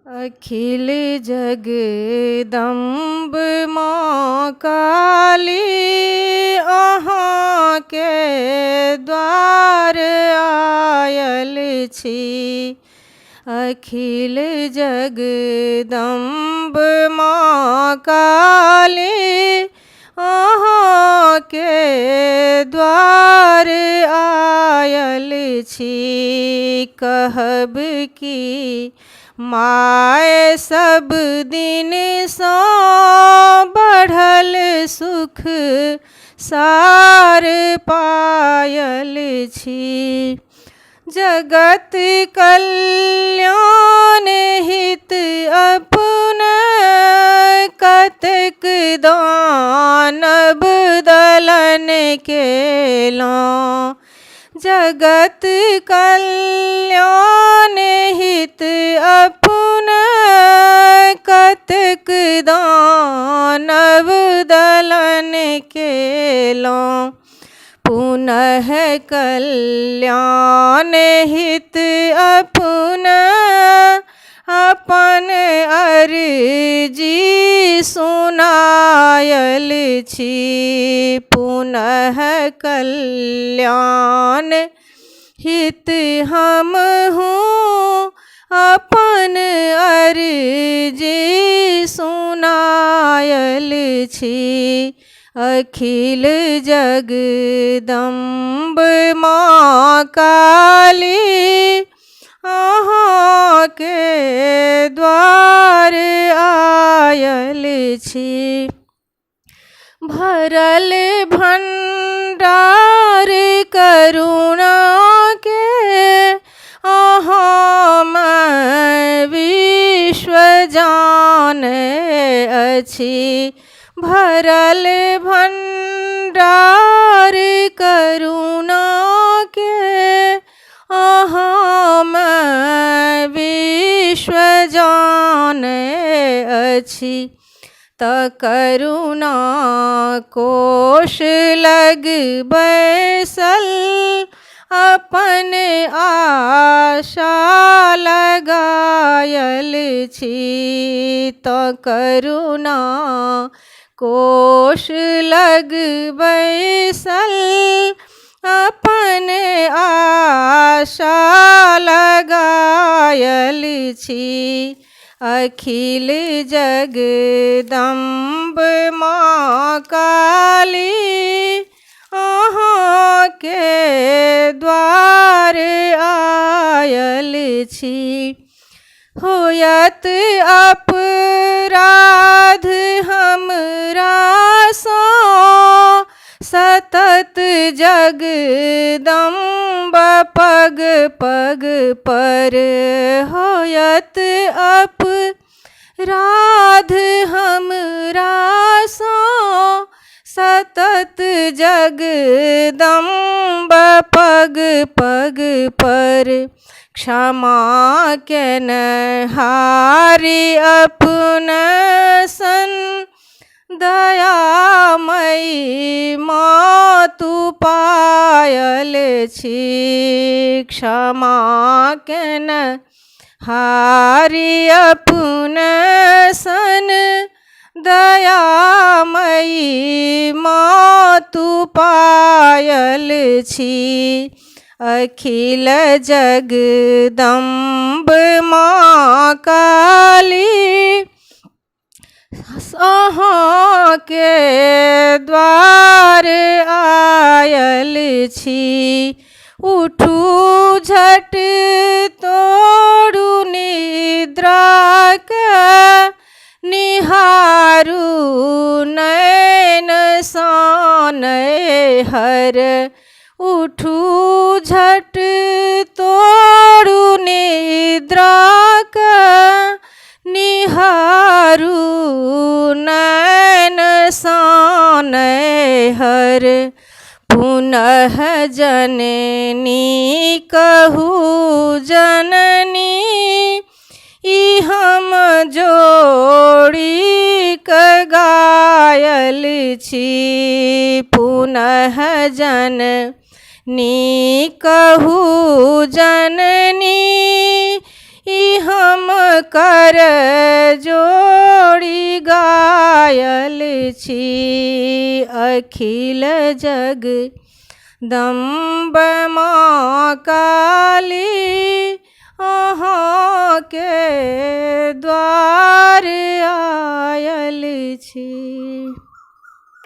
अखिल जगदम्ब माँ काली अहाँ के द्वार आयल छी। अखिल जगदम्ब माँ काली अहाँ के द्वार आयल छी। कहब की माय सब दिन सँ बढ़ल सुख सार पायल छी। जगत कल्याण हित अपने कतेक दानव दलन केलहुँ। जगत कल्याण हित अपने कतेक दानव दलन केलहुँ। पुनः कल्याण हित अपने अपन अर्जी सुनायल छी। पुनः कल्याण हित हमहूँ अपन अर्जी सुनायल छी। अखिल जगदम्ब माँ काली अहाँ के द्वार आयल छी। भरल भंडार करुणा के अहाँ में विश्व जानै अछि। भरल भंडार करुणा के अहाँ में विश्व जानै अछि। त करुणा कोश लग बैसल अपन आशा लगायल छी। त करुणा कोश लग बैसल अपन आशा लगायल छी। अखिल जगदम्ब माँ काली अहाँ के द्वार आयल छी। होयत अपराध हमरा सँ सतत जगदम्ब पग पग पर। होयत अपराध हमरा सँ सतत जगदम्ब पग पग पर। क्षमा केनहारी अपने सन दयामयी मातु पायल छी। क्षमा केनहारी अपने सन दयामयी मातु पायल छी। अखिल जगदम्ब माँ काली अहाँ के द्वार आयल छी। उठू झट तोड़ू निद्रा के निहारू नैन सँ नैहर। उठू झट तोड़ू निद्रा के निहारू नैन सँ नैहर। पुनः जननी कहू जननी ई हम जोड़ी क गायल छी। पुनः जननी कहू जननी ई हम कर जोड़ी गायल छी अखिल जग दम्ब माँ काली अहाँ के द्वार आयल छी।